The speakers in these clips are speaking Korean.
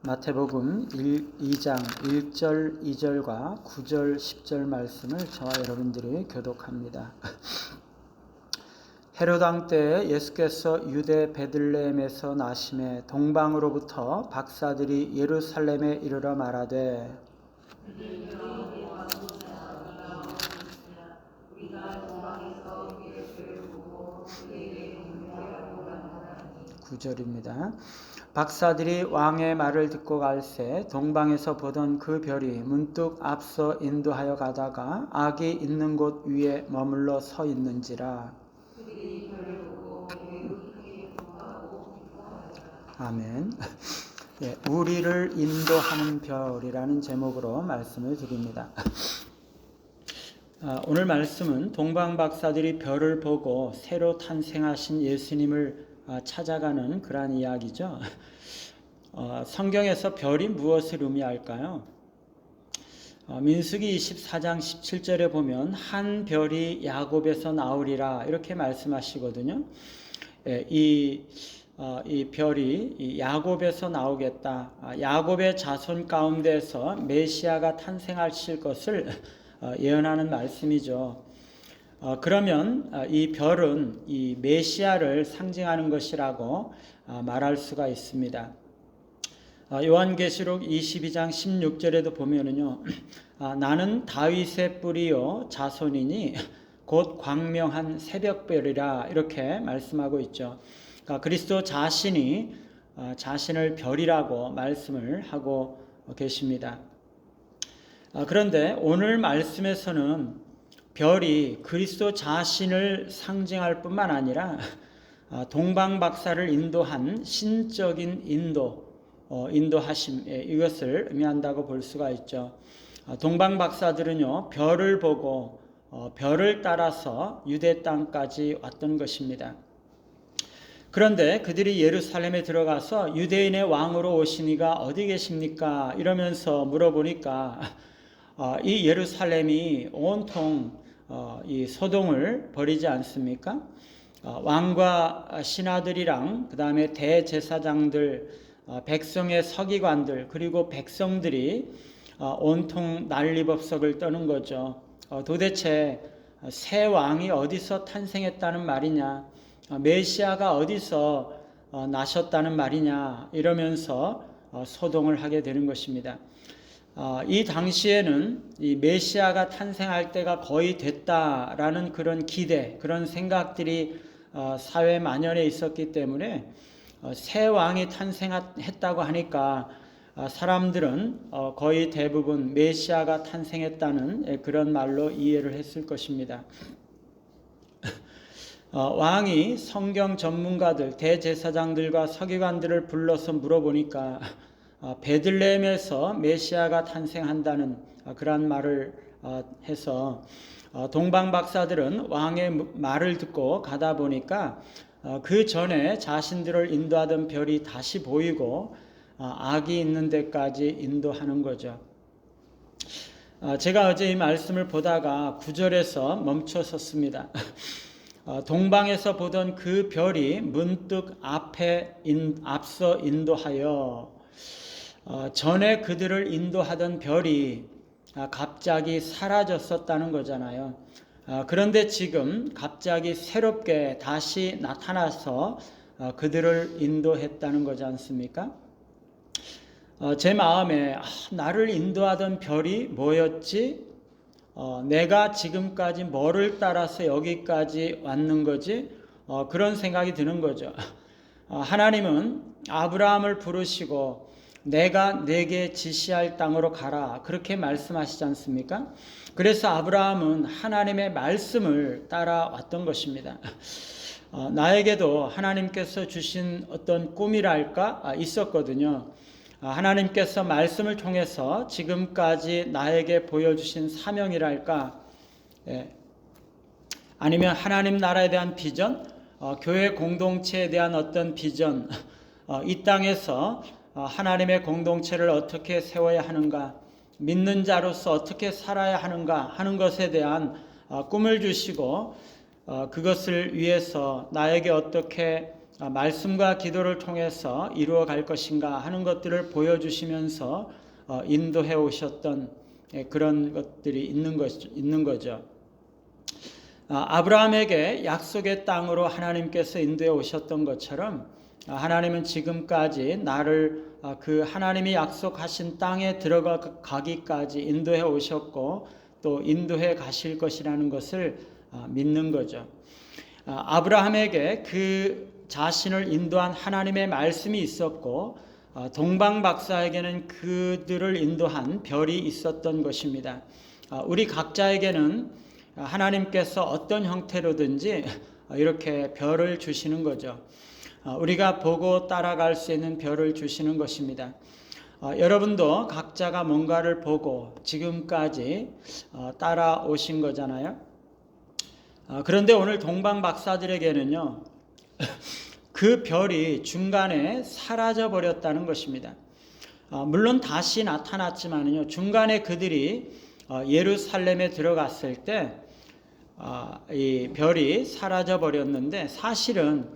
마태복음 2장 1절 2절과 9절 10절 말씀을 저와 여러분들이 교독합니다. 헤롯 왕 때에 예수께서 유대 베들레헴에서 나심에 동방으로부터 박사들이 예루살렘에 이르러 말하되 9절입니다. 박사들이 왕의 말을 듣고 갈새 동방에서 보던 그 별이 문득 앞서 인도하여 가다가 악이 있는 곳 위에 머물러 서 있는지라. 아멘. 예, 우리를 인도하는 별이라는 제목으로 말씀을 드립니다. 오늘 말씀은 동방 박사들이 별을 보고 새로 탄생하신 예수님을 찾아가는 그러한 이야기죠. 성경에서 별이 무엇을 의미할까요? 민수기 24장 17절에 보면 한 별이 야곱에서 나오리라 이렇게 말씀하시거든요. 이 별이 야곱에서 나오겠다. 야곱의 자손 가운데서 메시아가 탄생하실 것을 예언하는 말씀이죠. 그러면 이 별은 이 메시아를 상징하는 것이라고 말할 수가 있습니다. 요한계시록 22장 16절에도 보면은요, 나는 다윗의 뿌리요 자손이니 곧 광명한 새벽별이라 이렇게 말씀하고 있죠. 그리스도 자신이 자신을 별이라고 말씀을 하고 계십니다. 그런데 오늘 말씀에서는 별이 그리스도 자신을 상징할 뿐만 아니라 동방 박사를 인도한 신적인 인도하심, 이것을 의미한다고 볼 수가 있죠. 동방 박사들은요, 별을 보고 별을 따라서 유대 땅까지 왔던 것입니다. 그런데 그들이 예루살렘에 들어가서 유대인의 왕으로 오신 이가 어디 계십니까? 이러면서 물어보니까 이 예루살렘이 온통 이 소동을 벌이지 않습니까? 왕과 신하들이랑 그 다음에 대제사장들, 백성의 서기관들, 그리고 백성들이 온통 난리법석을 떠는 거죠. 도대체 새 왕이 어디서 탄생했다는 말이냐, 메시아가 어디서 나셨다는 말이냐 이러면서 소동을 하게 되는 것입니다. 이 당시에는 이 메시아가 탄생할 때가 거의 됐다라는 그런 기대, 그런 생각들이 사회 만연해 있었기 때문에 새 왕이 탄생했다고 하니까 사람들은 거의 대부분 메시아가 탄생했다는 그런 말로 이해를 했을 것입니다. 왕이 성경 전문가들, 대제사장들과 서기관들을 불러서 물어보니까 베들레헴에서 메시아가 탄생한다는 그러한 말을 해서 동방 박사들은 왕의 말을 듣고 가다 보니까 그 전에 자신들을 인도하던 별이 다시 보이고 악이 있는 데까지 인도하는 거죠. 제가 어제 이 말씀을 보다가 9절에서 멈춰섰습니다. 동방에서 보던 그 별이 문득 앞서 인도하여 전에 그들을 인도하던 별이 갑자기 사라졌었다는 거잖아요. 그런데 지금 갑자기 새롭게 다시 나타나서 그들을 인도했다는 거지 않습니까? 제 마음에 나를 인도하던 별이 뭐였지? 내가 지금까지 뭐를 따라서 여기까지 왔는 거지? 그런 생각이 드는 거죠. 하나님은 아브라함을 부르시고 내가 내게 지시할 땅으로 가라 그렇게 말씀하시지 않습니까? 그래서 아브라함은 하나님의 말씀을 따라왔던 것입니다. 나에게도 하나님께서 주신 어떤 꿈이랄까 있었거든요. 하나님께서 말씀을 통해서 지금까지 나에게 보여주신 사명이랄까, 아니면 하나님 나라에 대한 비전, 교회 공동체에 대한 어떤 비전, 이 땅에서 하나님의 공동체를 어떻게 세워야 하는가, 믿는 자로서 어떻게 살아야 하는가 하는 것에 대한 꿈을 주시고 그것을 위해서 나에게 어떻게 말씀과 기도를 통해서 이루어 갈 것인가 하는 것들을 보여주시면서 인도해 오셨던 그런 것들이 있는 거죠. 아브라함에게 약속의 땅으로 하나님께서 인도해 오셨던 것처럼 하나님은 지금까지 나를 그 하나님이 약속하신 땅에 들어가기까지 인도해 오셨고 또 인도해 가실 것이라는 것을 믿는 거죠. 아브라함에게 그 자신을 인도한 하나님의 말씀이 있었고 동방 박사에게는 그들을 인도한 별이 있었던 것입니다. 우리 각자에게는 하나님께서 어떤 형태로든지 이렇게 별을 주시는 거죠. 우리가 보고 따라갈 수 있는 별을 주시는 것입니다. 여러분도 각자가 뭔가를 보고 지금까지 따라오신 거잖아요. 그런데 오늘 동방 박사들에게는요, 그 별이 중간에 사라져 버렸다는 것입니다. 물론 다시 나타났지만요, 중간에 그들이 예루살렘에 들어갔을 때 이 별이 사라져 버렸는데 사실은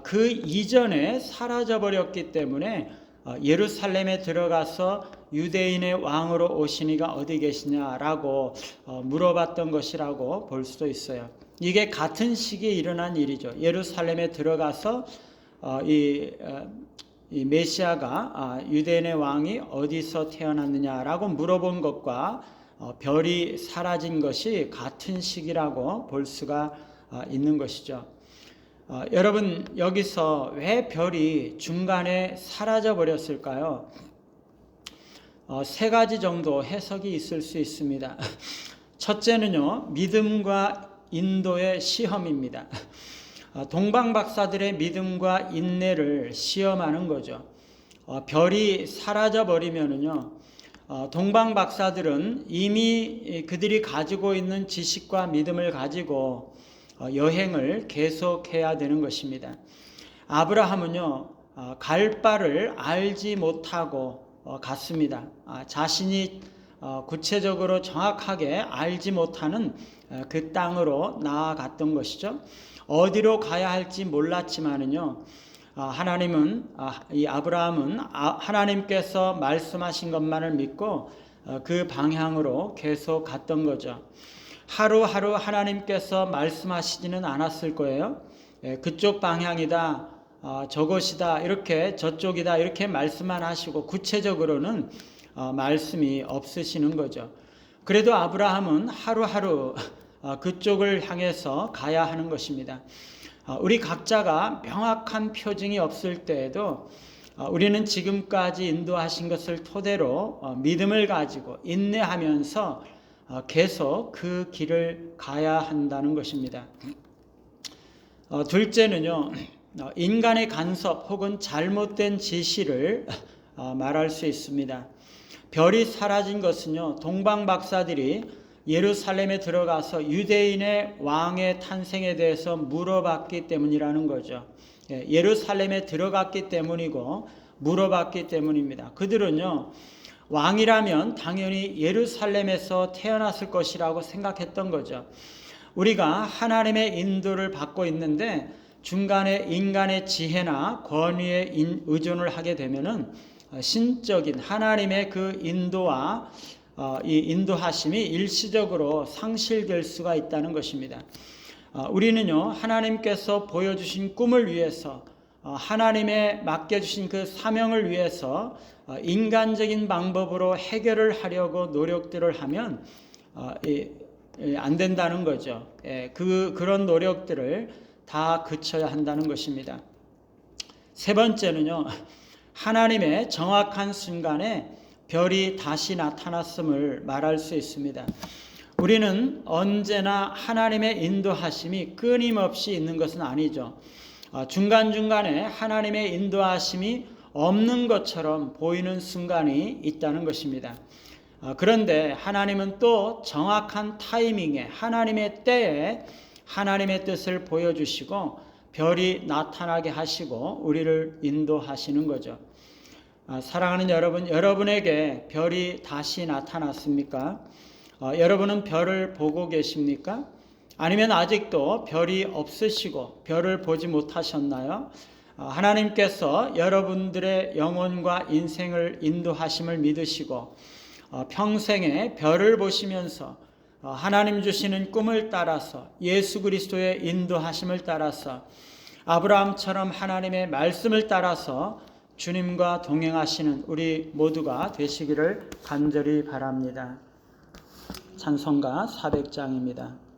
그 이전에 사라져 버렸기 때문에 예루살렘에 들어가서 유대인의 왕으로 오신 이가 어디 계시냐라고 물어봤던 것이라고 볼 수도 있어요. 이게 같은 시기에 일어난 일이죠. 예루살렘에 들어가서 이 메시아가 유대인의 왕이 어디서 태어났느냐라고 물어본 것과 별이 사라진 것이 같은 시기라고 볼 수가 있는 것이죠. 여러분, 여기서 왜 별이 중간에 사라져 버렸을까요? 세 가지 정도 해석이 있을 수 있습니다. 첫째는요, 믿음과 인도의 시험입니다. 동방 박사들의 믿음과 인내를 시험하는 거죠. 별이 사라져 버리면은요, 동방 박사들은 이미 그들이 가지고 있는 지식과 믿음을 가지고 여행을 계속해야 되는 것입니다. 아브라함은요, 갈 바를 알지 못하고 갔습니다. 자신이 구체적으로 정확하게 알지 못하는 그 땅으로 나아갔던 것이죠. 어디로 가야 할지 몰랐지만은요, 하나님은 이 아브라함은 하나님께서 말씀하신 것만을 믿고 그 방향으로 계속 갔던 거죠. 하루하루 하나님께서 말씀하시지는 않았을 거예요. 그쪽 방향이다, 저것이다, 이렇게 저쪽이다 이렇게 말씀만 하시고 구체적으로는 말씀이 없으시는 거죠. 그래도 아브라함은 하루하루 그쪽을 향해서 가야 하는 것입니다. 우리 각자가 명확한 표징이 없을 때에도 우리는 지금까지 인도하신 것을 토대로 믿음을 가지고 인내하면서 계속 그 길을 가야 한다는 것입니다. 둘째는요, 인간의 간섭 혹은 잘못된 지시를 말할 수 있습니다. 별이 사라진 것은요, 동방 박사들이 예루살렘에 들어가서 유대인의 왕의 탄생에 대해서 물어봤기 때문이라는 거죠. 예루살렘에 들어갔기 때문이고 물어봤기 때문입니다. 그들은요, 왕이라면 당연히 예루살렘에서 태어났을 것이라고 생각했던 거죠. 우리가 하나님의 인도를 받고 있는데 중간에 인간의 지혜나 권위에 의존을 하게 되면은 신적인 하나님의 그 인도와 이 인도하심이 일시적으로 상실될 수가 있다는 것입니다. 우리는요, 하나님께서 보여주신 꿈을 위해서 하나님의 맡겨주신 그 사명을 위해서 인간적인 방법으로 해결을 하려고 노력들을 하면 안 된다는 거죠. 그런 노력들을 다 그쳐야 한다는 것입니다. 세 번째는요, 하나님의 정확한 순간에 별이 다시 나타났음을 말할 수 있습니다. 우리는 언제나 하나님의 인도하심이 끊임없이 있는 것은 아니죠. 중간중간에 하나님의 인도하심이 없는 것처럼 보이는 순간이 있다는 것입니다. 그런데 하나님은 또 정확한 타이밍에 하나님의 때에 하나님의 뜻을 보여주시고 별이 나타나게 하시고 우리를 인도하시는 거죠. 사랑하는 여러분, 여러분에게 별이 다시 나타났습니까? 여러분은 별을 보고 계십니까? 아니면 아직도 별이 없으시고 별을 보지 못하셨나요? 하나님께서 여러분들의 영혼과 인생을 인도하심을 믿으시고 평생에 별을 보시면서 하나님 주시는 꿈을 따라서 예수 그리스도의 인도하심을 따라서 아브라함처럼 하나님의 말씀을 따라서 주님과 동행하시는 우리 모두가 되시기를 간절히 바랍니다. 찬송가 400장입니다.